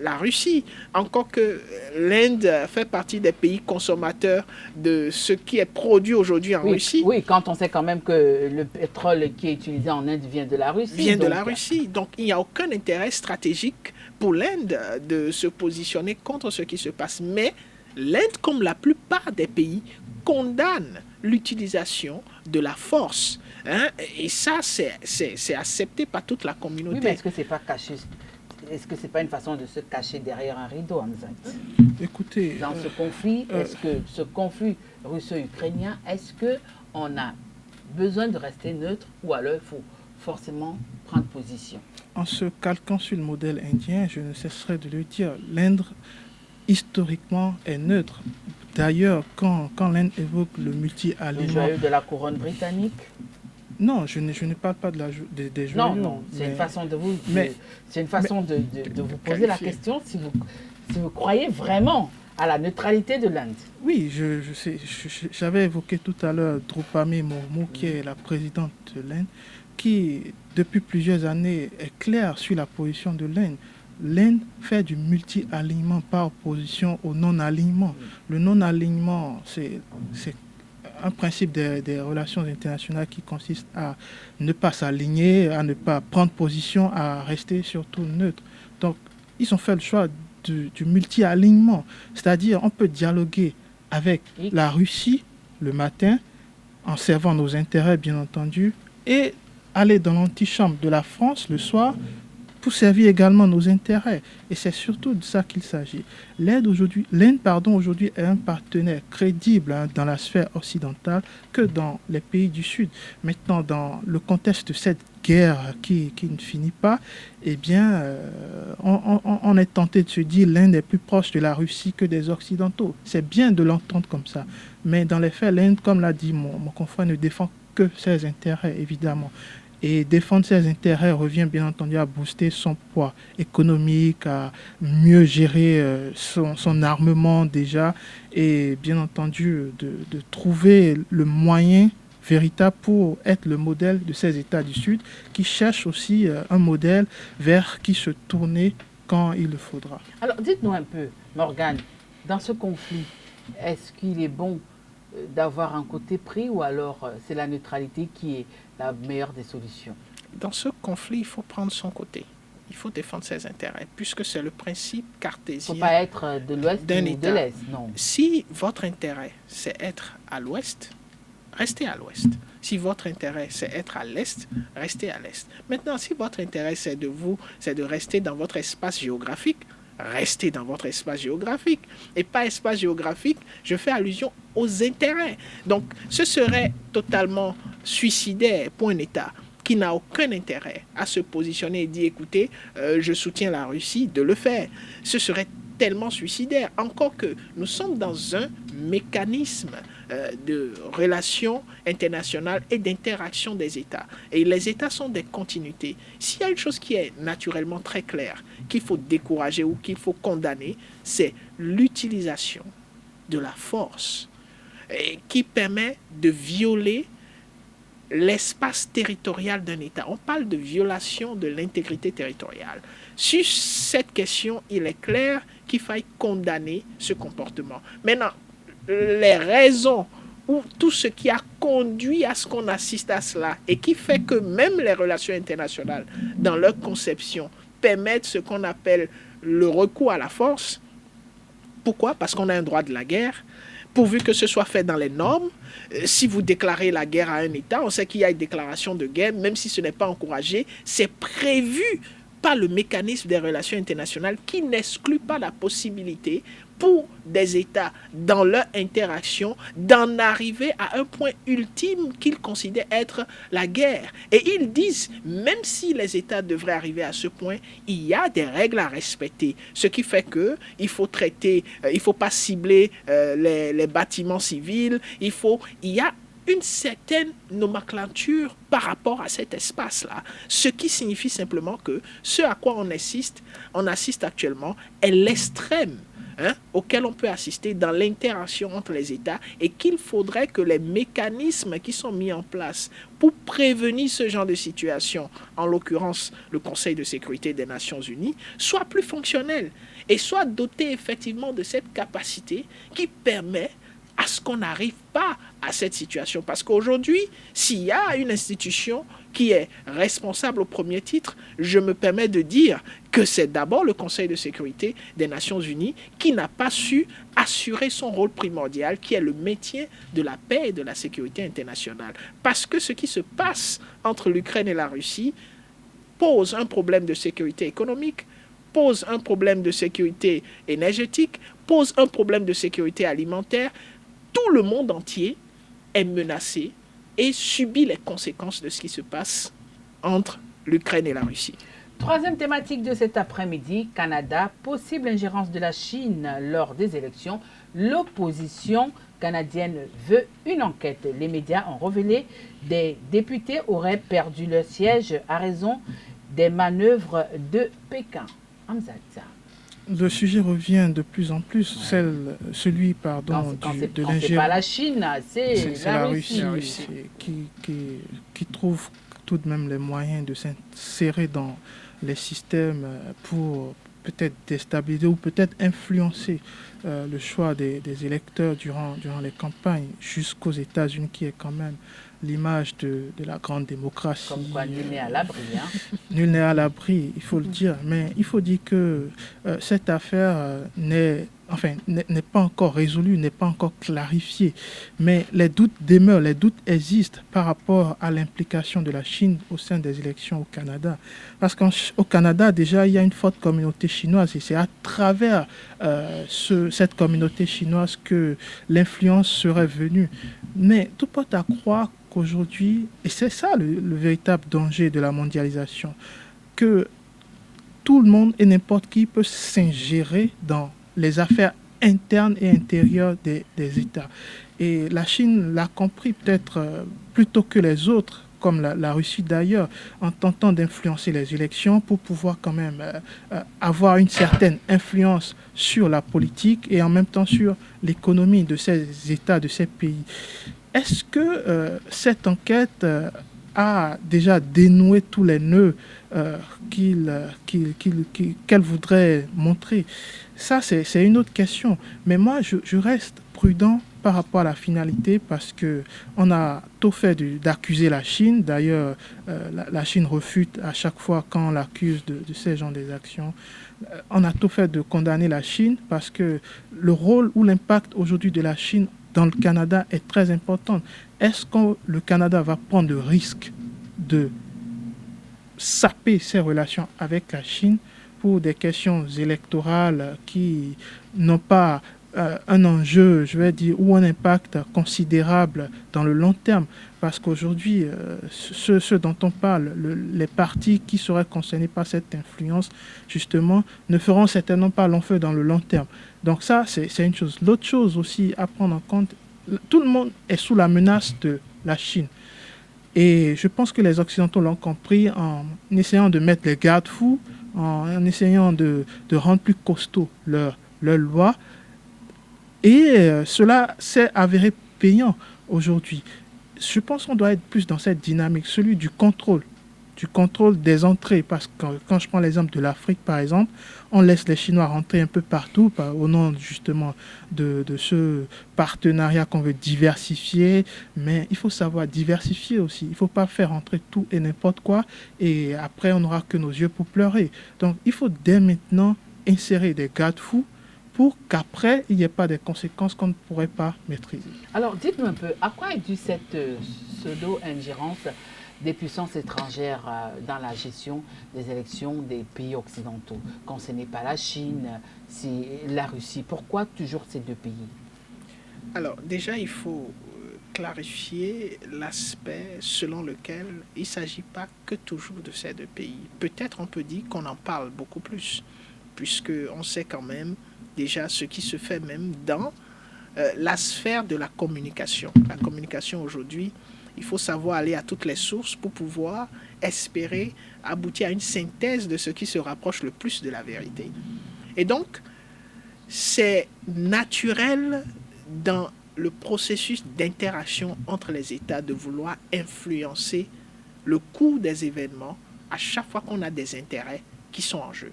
Speaker 3: la Russie. Encore que l'Inde fait partie des pays consommateurs de ce qui est produit aujourd'hui en Russie.
Speaker 2: Oui, quand on sait quand même que le pétrole qui est utilisé en Inde vient de la Russie.
Speaker 3: De la Russie. Donc, il n'y a aucun intérêt stratégique pour l'Inde de se positionner contre ce qui se passe. Mais l'Inde, comme la plupart des pays, condamne l'utilisation de la force. Hein? Et ça, c'est accepté par toute la communauté.
Speaker 2: Oui, mais est-ce que ce n'est pas caché? Est-ce que ce n'est pas une façon de se cacher derrière un rideau, Hamzat?
Speaker 4: Écoutez...
Speaker 2: Dans ce conflit, est-ce que ce conflit russo-ukrainien, est-ce qu'on a besoin de rester neutre ou alors il faut forcément prendre position?
Speaker 4: En se calquant sur le modèle indien, je ne cesserai de le dire, l'Inde, historiquement, est neutre. D'ailleurs, quand l'Inde évoque le multi-alliement...
Speaker 2: Le joyau de la couronne britannique?
Speaker 4: Non, je ne parle pas des joyaux.
Speaker 2: Non, c'est une façon de vous, de vous poser la question si vous croyez vraiment à la neutralité de l'Inde.
Speaker 4: Oui, je sais. J'avais évoqué tout à l'heure Draupadi Murmu, qui est la présidente de l'Inde, qui, depuis plusieurs années, est claire sur la position de l'Inde. L'Inde fait du multi-alignement par opposition au non-alignement. Le non-alignement, c'est un principe des relations internationales qui consiste à ne pas s'aligner, à ne pas prendre position, à rester surtout neutre. Donc, ils ont fait le choix du multi-alignement. C'est-à-dire, on peut dialoguer avec la Russie le matin, en servant nos intérêts, bien entendu, et aller dans l'antichambre de la France le soir, pour servir également nos intérêts. Et c'est surtout de ça qu'il s'agit. L'Inde aujourd'hui est un partenaire crédible dans la sphère occidentale que dans les pays du Sud. Maintenant, dans le contexte de cette guerre qui ne finit pas, eh bien, on est tenté de se dire l'Inde est plus proche de la Russie que des Occidentaux. C'est bien de l'entendre comme ça. Mais dans les faits, l'Inde, comme l'a dit mon confrère, ne défend que ses intérêts, évidemment. Et défendre ses intérêts revient bien entendu à booster son poids économique, à mieux gérer son armement déjà, et bien entendu de trouver le moyen véritable pour être le modèle de ces États du Sud qui cherchent aussi un modèle vers qui se tourner quand il le faudra.
Speaker 2: Alors dites-nous un peu, Morgane, Dans ce conflit, est-ce qu'il est bon d'avoir un côté pris ou alors c'est la neutralité qui est la meilleure des solutions?
Speaker 3: Dans ce conflit, il faut prendre son côté. Il faut défendre ses intérêts, puisque c'est le principe cartésien.
Speaker 2: Il ne faut pas être de l'Ouest ou de l'Est, non.
Speaker 3: Si votre intérêt, c'est être à l'Ouest, restez à l'Ouest. Si votre intérêt, c'est être à l'Est, restez à l'Est. Maintenant, si votre intérêt, c'est de rester dans votre espace géographique, restez dans votre espace géographique. Et pas espace géographique, je fais allusion aux intérêts. Donc, ce serait totalement suicidaire pour un État qui n'a aucun intérêt à se positionner et dire, écoutez, je soutiens la Russie, de le faire. Ce serait tellement suicidaire. Encore que nous sommes dans un mécanisme de relations internationales et d'interaction des États. Et les États sont des continuités. S'il y a une chose qui est naturellement très claire, qu'il faut décourager ou qu'il faut condamner, c'est l'utilisation de la force qui permet de violer l'espace territorial d'un État. On parle de violation de l'intégrité territoriale. Sur cette question, il est clair qu'il faille condamner ce comportement. Maintenant, les raisons ou tout ce qui a conduit à ce qu'on assiste à cela et qui fait que même les relations internationales, dans leur conception, permettent ce qu'on appelle le recours à la force. Pourquoi? Parce qu'on a un droit de la guerre, pourvu que ce soit fait dans les normes. Si vous déclarez la guerre à un État, on sait qu'il y a une déclaration de guerre, même si ce n'est pas encouragé, c'est prévu par le mécanisme des relations internationales qui n'exclut pas la possibilité pour des États, dans leur interaction, d'en arriver à un point ultime qu'ils considèrent être la guerre. Et ils disent, même si les États devraient arriver à ce point, il y a des règles à respecter. Ce qui fait qu'il faut traiter, il ne faut pas cibler les bâtiments civils, il y a une certaine nomenclature par rapport à cet espace-là. Ce qui signifie simplement que ce à quoi on assiste actuellement est l'extrême auquel on peut assister dans l'interaction entre les États et qu'il faudrait que les mécanismes qui sont mis en place pour prévenir ce genre de situation, en l'occurrence le Conseil de sécurité des Nations Unies, soient plus fonctionnels et soient dotés effectivement de cette capacité qui permet à ce qu'on n'arrive pas à cette situation. Parce qu'aujourd'hui, s'il y a une institution qui est responsable au premier titre, je me permets de dire que c'est d'abord le Conseil de sécurité des Nations Unies qui n'a pas su assurer son rôle primordial, qui est le maintien de la paix et de la sécurité internationale. Parce que ce qui se passe entre l'Ukraine et la Russie pose un problème de sécurité économique, pose un problème de sécurité énergétique, pose un problème de sécurité alimentaire. Tout le monde entier est menacé et subit les conséquences de ce qui se passe entre l'Ukraine et la Russie.
Speaker 2: Troisième thématique de cet après-midi, Canada, possible ingérence de la Chine lors des élections. L'opposition canadienne veut une enquête. Les médias ont révélé que des députés auraient perdu leur siège à raison des manœuvres de Pékin. Hamza.
Speaker 4: Le sujet revient de plus en plus, celui de l'ingérence.
Speaker 2: C'est pas la Chine, c'est la Russie.
Speaker 4: Qui trouve tout de même les moyens de s'insérer dans les systèmes pour peut-être déstabiliser ou peut-être influencer le choix des électeurs durant les campagnes, jusqu'aux États-Unis, qui est quand même l'image de la grande démocratie.
Speaker 2: Comme quoi, nul n'est à l'abri.
Speaker 4: Nul n'est à l'abri, il faut le dire. Mais il faut dire que cette affaire n'est pas encore résolue, n'est pas encore clarifiée. Mais les doutes demeurent, les doutes existent par rapport à l'implication de la Chine au sein des élections au Canada. Parce qu'au Canada, déjà, il y a une forte communauté chinoise et c'est à travers cette communauté chinoise que l'influence serait venue. Mais tout porte à croire qu'aujourd'hui, et c'est ça le véritable danger de la mondialisation, que tout le monde et n'importe qui peut s'ingérer dans les affaires internes et intérieures des États. Et la Chine l'a compris peut-être plus tôt que les autres, comme la Russie d'ailleurs, en tentant d'influencer les élections pour pouvoir quand même avoir une certaine influence sur la politique et en même temps sur l'économie de ces États, de ces pays. Est-ce que cette enquête a déjà dénoué tous les nœuds qu'elle voudrait montrer. Ça, c'est une autre question. Mais moi, je reste prudent par rapport à la finalité parce qu'on a tôt fait d'accuser la Chine. D'ailleurs, la Chine refute à chaque fois quand on l'accuse de ces genres d'actions. On a tôt fait de condamner la Chine parce que le rôle ou l'impact aujourd'hui de la Chine dans le Canada est très important. Est-ce que le Canada va prendre le risque de saper ses relations avec la Chine pour des questions électorales qui n'ont pas un enjeu, je vais dire, ou un impact considérable dans le long terme? Parce qu'aujourd'hui, ceux dont on parle, les partis qui seraient concernés par cette influence, justement, ne feront certainement pas long feu dans le long terme. Donc ça, c'est une chose. L'autre chose aussi à prendre en compte, tout le monde est sous la menace de la Chine. Et je pense que les Occidentaux l'ont compris en essayant de mettre les garde-fous, en essayant de rendre plus costaud leurs lois. Et cela s'est avéré payant aujourd'hui. Je pense qu'on doit être plus dans cette dynamique, celui du contrôle des entrées. Parce que quand je prends l'exemple de l'Afrique, par exemple, on laisse les Chinois rentrer un peu partout au nom justement de ce partenariat qu'on veut diversifier. Mais il faut savoir diversifier aussi. Il ne faut pas faire rentrer tout et n'importe quoi et après on n'aura que nos yeux pour pleurer. Donc il faut dès maintenant insérer des garde-fous pour qu'après, il n'y ait pas de conséquences qu'on ne pourrait pas maîtriser.
Speaker 2: Alors, dites-moi un peu, à quoi est due cette pseudo-ingérence des puissances étrangères dans la gestion des élections des pays occidentaux? Quand ce n'est pas la Chine, c'est la Russie. Pourquoi toujours ces deux pays?
Speaker 3: Alors, déjà, il faut clarifier l'aspect selon lequel il ne s'agit pas que toujours de ces deux pays. Peut-être on peut dire qu'on en parle beaucoup plus, puisqu'on sait quand même déjà ce qui se fait même dans la sphère de la communication. La communication aujourd'hui, il faut savoir aller à toutes les sources pour pouvoir espérer aboutir à une synthèse de ce qui se rapproche le plus de la vérité. Et donc, c'est naturel dans le processus d'interaction entre les États de vouloir influencer le cours des événements à chaque fois qu'on a des intérêts qui sont en jeu.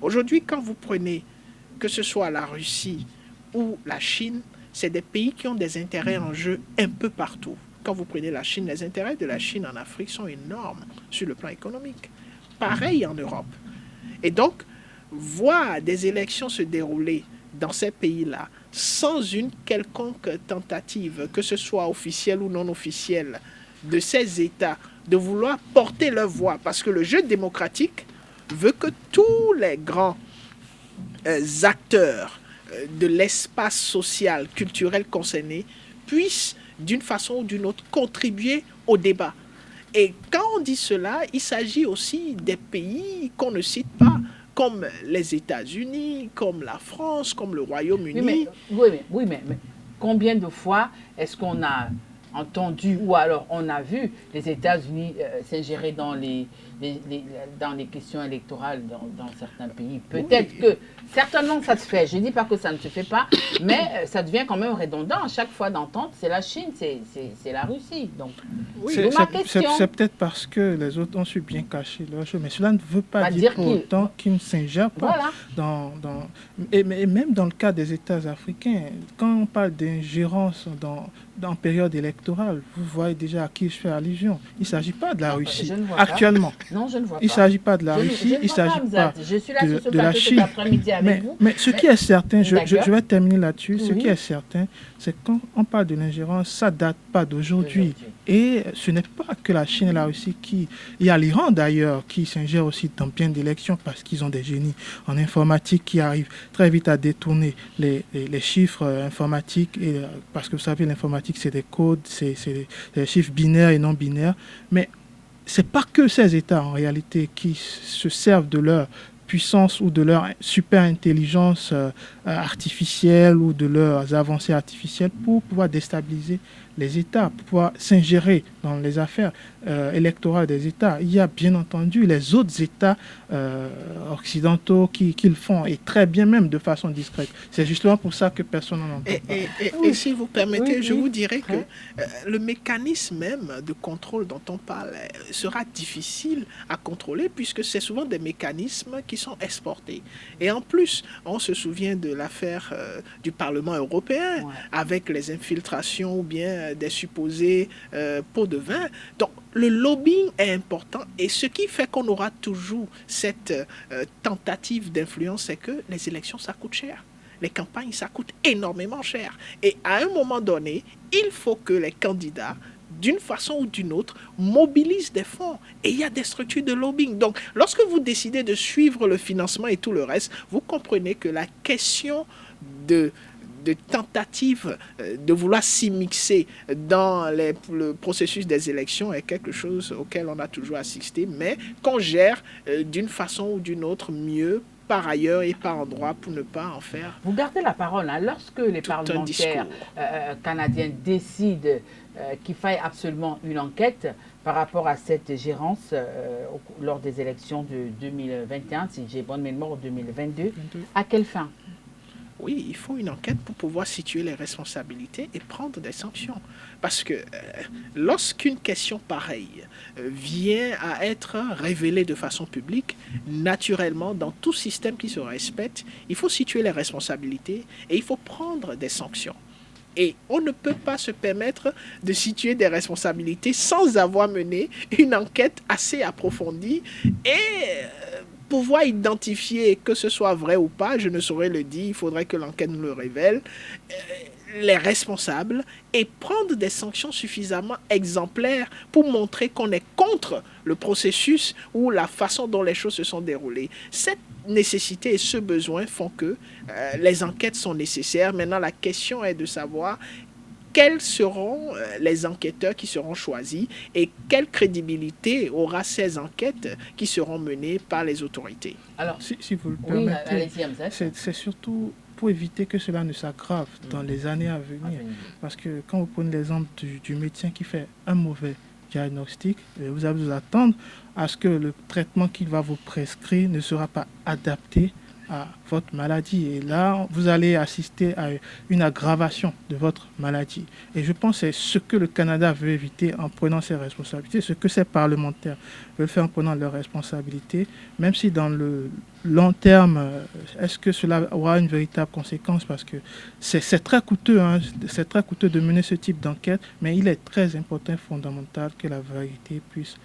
Speaker 3: Aujourd'hui, quand vous prenez que ce soit la Russie ou la Chine, c'est des pays qui ont des intérêts en jeu un peu partout. Quand vous prenez la Chine, les intérêts de la Chine en Afrique sont énormes sur le plan économique. Pareil en Europe. Et donc, voir des élections se dérouler dans ces pays-là sans une quelconque tentative, que ce soit officielle ou non officielle, de ces États de vouloir porter leur voix, parce que le jeu démocratique veut que tous les grands acteurs de l'espace social, culturel concerné puissent d'une façon ou d'une autre contribuer au débat. Et quand on dit cela, il s'agit aussi des pays qu'on ne cite pas, comme les États-Unis, comme la France, comme le Royaume-Uni.
Speaker 2: Oui, mais combien de fois est-ce qu'on a entendu ou alors on a vu les États-Unis s'ingérer dans les questions électorales dans certains pays? Peut-être que, certainement ça se fait, je ne dis pas que ça ne se fait pas, mais ça devient quand même redondant à chaque fois d'entendre c'est la Chine, c'est la Russie. Donc,
Speaker 4: c'est peut-être parce que les autres ont su bien cacher leur jeu, mais cela ne veut pas dire pour autant qu'ils ne s'ingèrent pas. Voilà. Et même dans le cas des États africains, quand on parle d'ingérence dans période électorale, vous voyez déjà à qui je fais allusion. Il ne s'agit pas de la Russie, actuellement.
Speaker 2: Non, je ne vois pas.
Speaker 4: Il ne s'agit pas de la Russie, il ne s'agit pas de la Chine. Mais ce qui est certain, je vais terminer là-dessus, ce qui est certain, c'est que quand on parle de l'ingérence, ça ne date pas d'aujourd'hui. Et ce n'est pas que la Chine et la Russie qui... Il y a l'Iran d'ailleurs qui s'ingère aussi dans bien d'élections parce qu'ils ont des génies en informatique qui arrivent très vite à détourner les chiffres informatiques. Parce que vous savez, l'informatique, c'est des codes, c'est des chiffres binaires et non binaires. Mais ce n'est pas que ces États en réalité qui se servent de leur puissance ou de leur super intelligence artificielle ou de leurs avancées artificielles pour pouvoir déstabiliser les États, pour pouvoir s'ingérer dans les affaires électorales des États. Il y a bien entendu les autres États occidentaux qui le font, et très bien même de façon discrète. C'est justement pour ça que personne n'en entend pas.
Speaker 3: Et si vous permettez, je vous dirais que le mécanisme même de contrôle dont on parle sera difficile à contrôler, puisque c'est souvent des mécanismes qui sont exportés. Et en plus, on se souvient de l'affaire du Parlement européen, avec les infiltrations ou bien des supposés pots de vin. Donc, le lobbying est important, et ce qui fait qu'on aura toujours cette tentative d'influence, c'est que les élections, ça coûte cher. Les campagnes, ça coûte énormément cher. Et à un moment donné, il faut que les candidats, d'une façon ou d'une autre, mobilisent des fonds. Et il y a des structures de lobbying. Donc, lorsque vous décidez de suivre le financement et tout le reste, vous comprenez que la question de tentative de vouloir s'immiscer dans le processus des élections est quelque chose auquel on a toujours assisté, mais qu'on gère d'une façon ou d'une autre mieux par ailleurs et par endroit pour ne pas en faire.
Speaker 2: Vous gardez la parole, hein, lorsque les parlementaires canadiens décident qu'il faille absolument une enquête par rapport à cette gérance lors des élections de 2021, si j'ai bonne mémoire, 2022, à quelle fin?
Speaker 3: Oui, il faut une enquête pour pouvoir situer les responsabilités et prendre des sanctions. Parce que lorsqu'une question pareille vient à être révélée de façon publique, naturellement, dans tout système qui se respecte, il faut situer les responsabilités et il faut prendre des sanctions. Et on ne peut pas se permettre de situer des responsabilités sans avoir mené une enquête assez approfondie et pouvoir identifier, que ce soit vrai ou pas, je ne saurais le dire, il faudrait que l'enquête nous le révèle, les responsables, et prendre des sanctions suffisamment exemplaires pour montrer qu'on est contre le processus ou la façon dont les choses se sont déroulées. Cette nécessité et ce besoin font que les enquêtes sont nécessaires. Maintenant, la question est de savoir quels seront les enquêteurs qui seront choisis et quelle crédibilité aura ces enquêtes qui seront menées par les autorités.
Speaker 4: Alors, si vous le permettez, c'est surtout pour éviter que cela ne s'aggrave dans les années à venir. Parce que quand vous prenez l'exemple du médecin qui fait un mauvais diagnostic, vous allez vous attendre à ce que le traitement qu'il va vous prescrire ne sera pas adapté à votre maladie. Et là, vous allez assister à une aggravation de votre maladie. Et je pense que c'est ce que le Canada veut éviter en prenant ses responsabilités, ce que ces parlementaires veulent faire en prenant leurs responsabilités, même si dans le long terme, est-ce que cela aura une véritable conséquence? Parce que c'est très coûteux, hein, c'est très coûteux de mener ce type d'enquête, mais il est très important et fondamental que la vérité puisse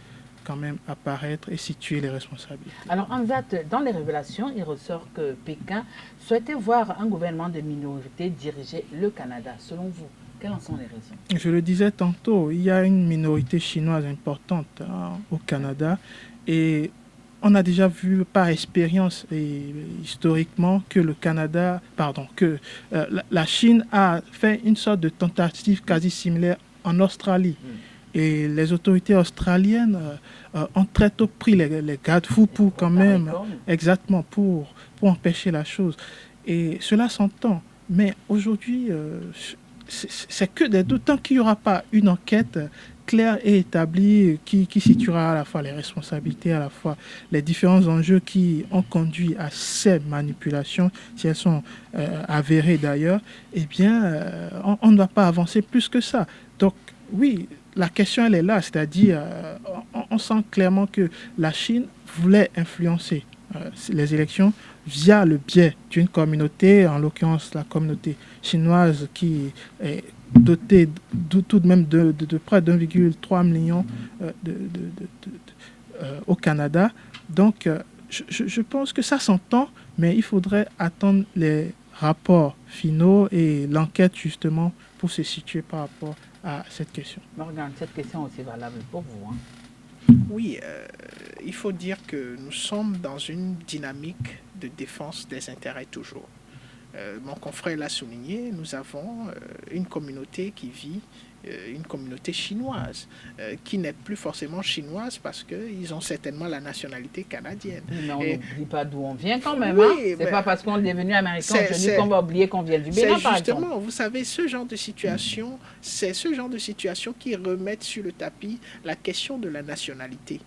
Speaker 4: quand même apparaître et situer les responsabilités.
Speaker 2: Alors, Hamzat, dans les révélations, il ressort que Pékin souhaitait voir un gouvernement de minorité diriger le Canada. Selon vous, quelles en sont les raisons?
Speaker 4: Je le disais tantôt, il y a une minorité chinoise importante au Canada et on a déjà vu par expérience et historiquement que la Chine a fait une sorte de tentative quasi similaire en Australie. Et les autorités australiennes ont très tôt pris les garde-fous pour quand même, exactement, pour empêcher la chose. Et cela s'entend. Mais aujourd'hui, c'est que des doutes. Tant qu'il n'y aura pas une enquête claire et établie qui situera à la fois les responsabilités, à la fois les différents enjeux qui ont conduit à ces manipulations, si elles sont avérées d'ailleurs, eh bien, on ne va pas avancer plus que ça. Donc, oui, la question, elle est là, c'est-à-dire, on sent clairement que la Chine voulait influencer les élections via le biais d'une communauté, en l'occurrence la communauté chinoise qui est dotée tout de même de près d'1,3 million au Canada. Donc, je pense que ça s'entend, mais il faudrait attendre les rapports finaux et l'enquête justement pour se situer par rapport à cette question.
Speaker 2: Morgane, cette question est aussi valable pour vous. Hein?
Speaker 3: Oui, il faut dire que nous sommes dans une dynamique de défense des intérêts toujours. Mon confrère l'a souligné, nous avons une communauté qui vit une communauté chinoise, qui n'est plus forcément chinoise parce qu'ils ont certainement la nationalité canadienne.
Speaker 2: Mais on n'oublie pas d'où on vient quand même.
Speaker 3: Oui,
Speaker 2: hein? C'est pas parce qu'on est devenu américain aujourd'hui qu'on va oublier qu'on vient du Bénin, par exemple.
Speaker 3: Justement, vous savez, ce genre de situation, c'est ce genre de situation qui remettent sur le tapis la question de la nationalité.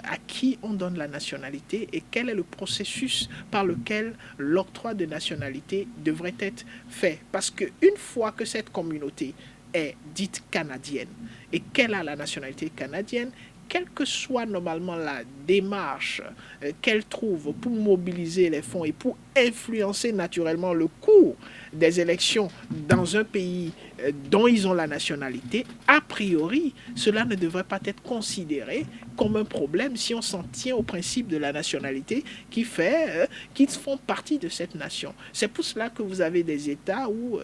Speaker 3: À qui on donne la nationalité et quel est le processus par lequel l'octroi de nationalité devrait être fait. Parce qu'une fois que cette communauté est dite canadienne et qu'elle a la nationalité canadienne, quelle que soit normalement la démarche qu'elle trouve pour mobiliser les fonds et pour influencer naturellement le cours des élections dans un pays dont ils ont la nationalité, a priori, cela ne devrait pas être considéré comme un problème si on s'en tient au principe de la nationalité qui font partie de cette nation. C'est pour cela que vous avez des États où,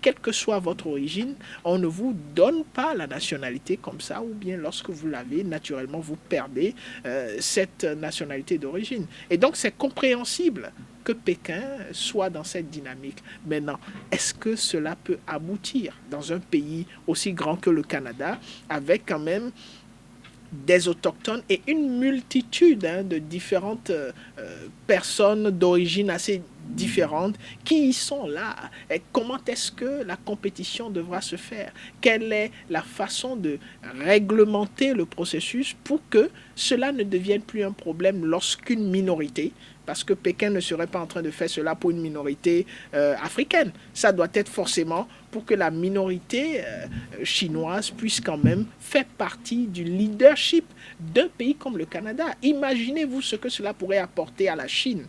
Speaker 3: quelle que soit votre origine, on ne vous donne pas la nationalité comme ça, ou bien lorsque vous l'avez, naturellement, vous perdez cette nationalité d'origine. Et donc, c'est compréhensible que Pékin soit dans cette dynamique. Maintenant, est-ce que cela peut aboutir dans un pays aussi grand que le Canada, avec quand même des autochtones et une multitude de différentes personnes d'origine assez différentes qui y sont là? Et comment est-ce que la compétition devra se faire? Quelle est la façon de réglementer le processus pour que cela ne devienne plus un problème lorsqu'une minorité, parce que Pékin ne serait pas en train de faire cela pour une minorité africaine. Ça doit être forcément pour que la minorité chinoise puisse quand même faire partie du leadership d'un pays comme le Canada. Imaginez-vous ce que cela pourrait apporter à la Chine,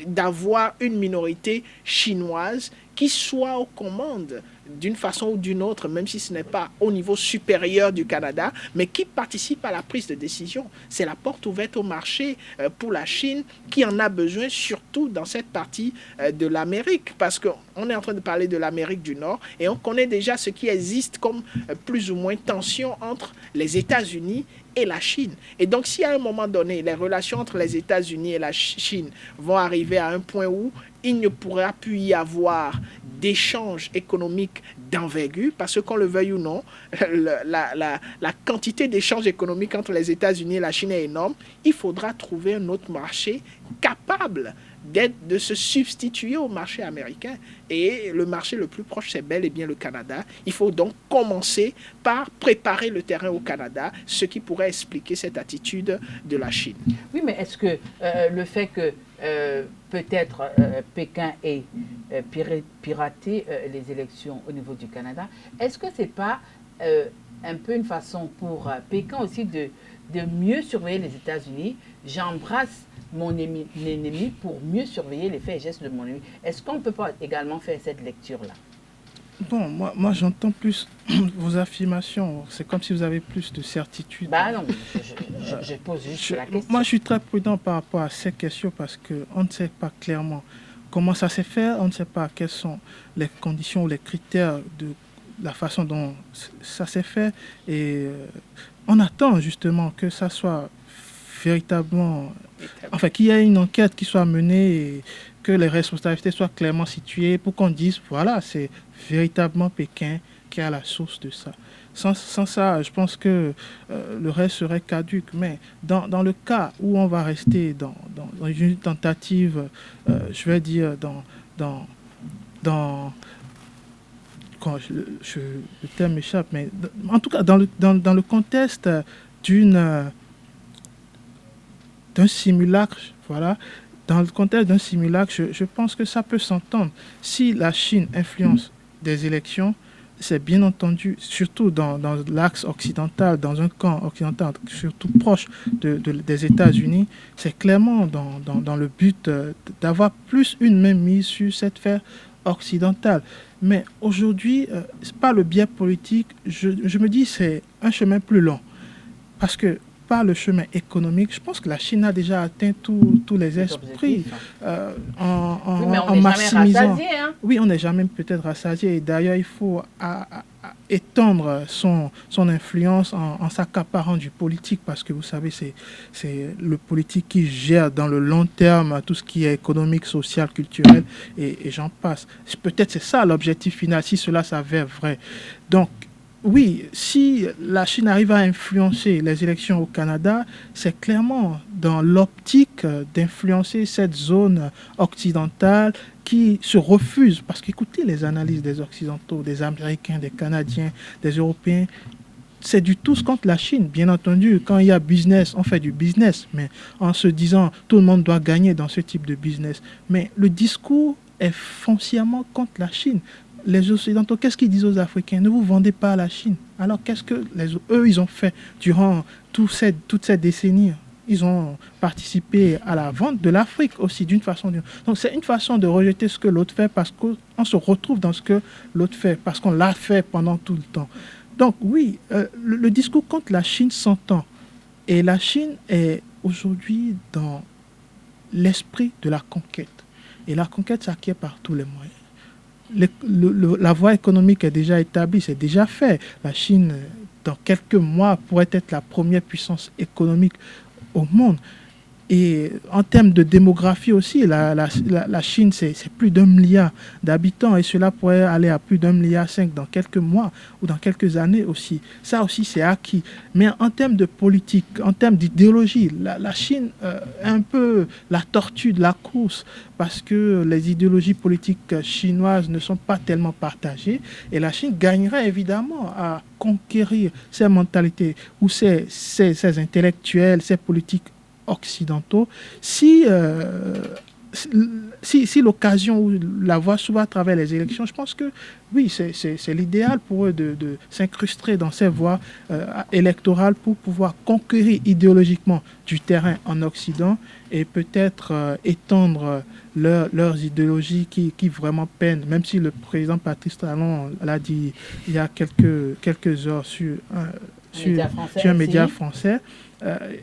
Speaker 3: d'avoir une minorité chinoise qui soit aux commandes d'une façon ou d'une autre, même si ce n'est pas au niveau supérieur du Canada, mais qui participe à la prise de décision. C'est la porte ouverte au marché pour la Chine qui en a besoin, surtout dans cette partie de l'Amérique, parce qu'on est en train de parler de l'Amérique du Nord et on connaît déjà ce qui existe comme plus ou moins tension entre les États-Unis et la Chine. Et donc, si à un moment donné, les relations entre les États-Unis et la Chine vont arriver à un point où il ne pourra plus y avoir d'échanges économiques d'envergure, parce que qu'on le veuille ou non, la quantité d'échanges économiques entre les États-Unis et la Chine est énorme, il faudra trouver un autre marché capable de se substituer au marché américain. Et le marché le plus proche, c'est bel et bien le Canada. Il faut donc commencer par préparer le terrain au Canada, ce qui pourrait expliquer cette attitude de la Chine.
Speaker 2: Oui, mais est-ce que le fait que peut-être Pékin ait piraté les élections au niveau du Canada, est-ce que ce n'est pas un peu une façon pour Pékin aussi de mieux surveiller les États-Unis? J'embrasse mon ennemi pour mieux surveiller les faits et gestes de mon ennemi. Est-ce qu'on ne peut pas également faire cette lecture-là?
Speaker 4: Bon, moi j'entends plus vos affirmations. C'est comme si vous avez plus de certitude.
Speaker 2: Bah non, je pose juste la question.
Speaker 4: Moi je suis très prudent par rapport à ces questions parce qu'on ne sait pas clairement comment ça s'est fait, on ne sait pas quelles sont les conditions ou les critères de la façon dont ça s'est fait. Et on attend justement que ça soit véritablement, enfin qu'il y ait une enquête qui soit menée et que les responsabilités soient clairement situées pour qu'on dise voilà, c'est véritablement Pékin qui est à la source de ça. Sans ça, je pense que le reste serait caduque. Mais dans le cas où on va rester dans une tentative, je vais dire quand le terme m'échappe, mais en tout cas dans le contexte d'un simulacre, voilà. Dans le contexte d'un simulacre, je pense que ça peut s'entendre. Si la Chine influence des élections, c'est bien entendu, surtout dans l'axe occidental, dans un camp occidental, surtout proche des États-Unis, c'est clairement dans le but d'avoir plus une main mise sur cette sphère occidentale. Mais aujourd'hui, par le biais politique, je me dis c'est un chemin plus long. Parce que par le chemin économique, je pense que la Chine a déjà atteint tous les esprits en maximisant.
Speaker 2: Rassasié, hein?
Speaker 4: Oui, on n'est jamais peut-être rassasié. Et d'ailleurs, il faut étendre son influence en s'accaparant du politique, parce que vous savez, c'est le politique qui gère dans le long terme tout ce qui est économique, social, culturel, et j'en passe. Peut-être c'est ça l'objectif final, si cela s'avère vrai. Donc, oui, si la Chine arrive à influencer les élections au Canada, c'est clairement dans l'optique d'influencer cette zone occidentale qui se refuse, parce qu'écoutez les analyses des Occidentaux, des Américains, des Canadiens, des Européens, c'est du tous contre la Chine. Bien entendu, quand il y a business, on fait du business, mais en se disant tout le monde doit gagner dans ce type de business. Mais le discours est foncièrement contre la Chine. Les Occidentaux, qu'est-ce qu'ils disent aux Africains? Ne vous vendez pas à la Chine. Alors qu'est-ce que eux, ils ont fait durant toute cette décennie? Ils ont participé à la vente de l'Afrique aussi, d'une façon ou d'une autre. Donc c'est une façon de rejeter ce que l'autre fait parce qu'on se retrouve dans ce que l'autre fait, parce qu'on l'a fait pendant tout le temps. Donc oui, le discours contre la Chine s'entend. Et la Chine est aujourd'hui dans l'esprit de la conquête. Et la conquête s'acquiert par tous les moyens. La voie économique est déjà établie, c'est déjà fait. La Chine, dans quelques mois, pourrait être la première puissance économique au monde. Et en termes de démographie aussi, la Chine, c'est plus d'1 milliard d'habitants et cela pourrait aller à plus d'1,5 milliard dans quelques mois ou dans quelques années aussi. Ça aussi, c'est acquis. Mais en termes de politique, en termes d'idéologie, la Chine est un peu la tortue de la course parce que les idéologies politiques chinoises ne sont pas tellement partagées et la Chine gagnerait évidemment à conquérir ces mentalités ou ces intellectuels, ces politiques occidentaux, si l'occasion ou la voie s'ouvre à travers les élections, je pense que oui, c'est l'idéal pour eux de s'incruster dans ces voies électorales pour pouvoir conquérir idéologiquement du terrain en Occident et peut-être étendre leurs idéologies qui vraiment peinent, même si le président Patrice Talon l'a dit il y a quelques heures sur un média français.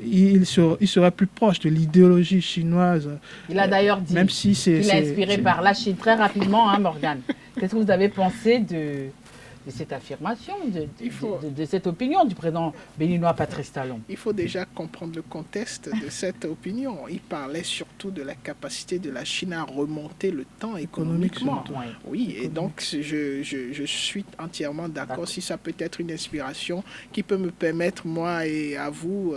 Speaker 4: Il serait plus proche de l'idéologie chinoise.
Speaker 2: Il a d'ailleurs dit
Speaker 4: même si
Speaker 2: qu'il est inspiré par la Chine. Très rapidement, hein, Morgane. Qu'est-ce que vous avez pensé de cette affirmation, de cette opinion du président béninois Patrice Talon?
Speaker 3: Il faut déjà comprendre le contexte de cette opinion. Il parlait surtout de la capacité de la Chine à remonter le temps économiquement. Oui, et donc je suis entièrement d'accord. Si ça peut être une inspiration qui peut me permettre, moi et à vous,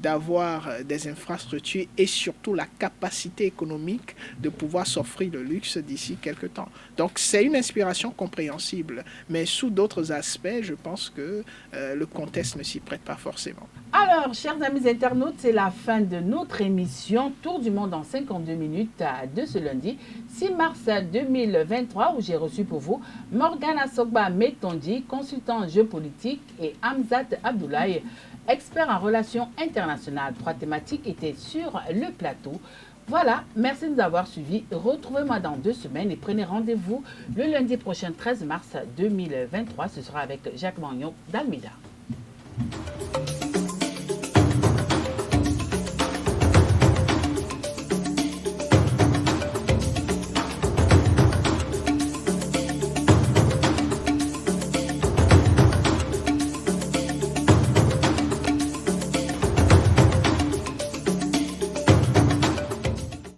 Speaker 3: d'avoir des infrastructures et surtout la capacité économique de pouvoir s'offrir le luxe d'ici quelques temps. Donc c'est une inspiration compréhensible, mais sous d'autres aspects, je pense que le contexte ne s'y prête pas forcément.
Speaker 2: Alors, chers amis internautes, c'est la fin de notre émission Tour du monde en 52 minutes de ce lundi 6 mars 2023 où j'ai reçu pour vous Morgane Assogba Metondi, consultant géopolitique, et Hamzat Abdoulaye, expert en relations internationales. 3 thématiques étaient sur le plateau. Voilà, merci de nous avoir suivis. Retrouvez-moi dans 2 semaines et prenez rendez-vous le lundi prochain 13 mars 2023. Ce sera avec Jacques Magnon d'Almeida.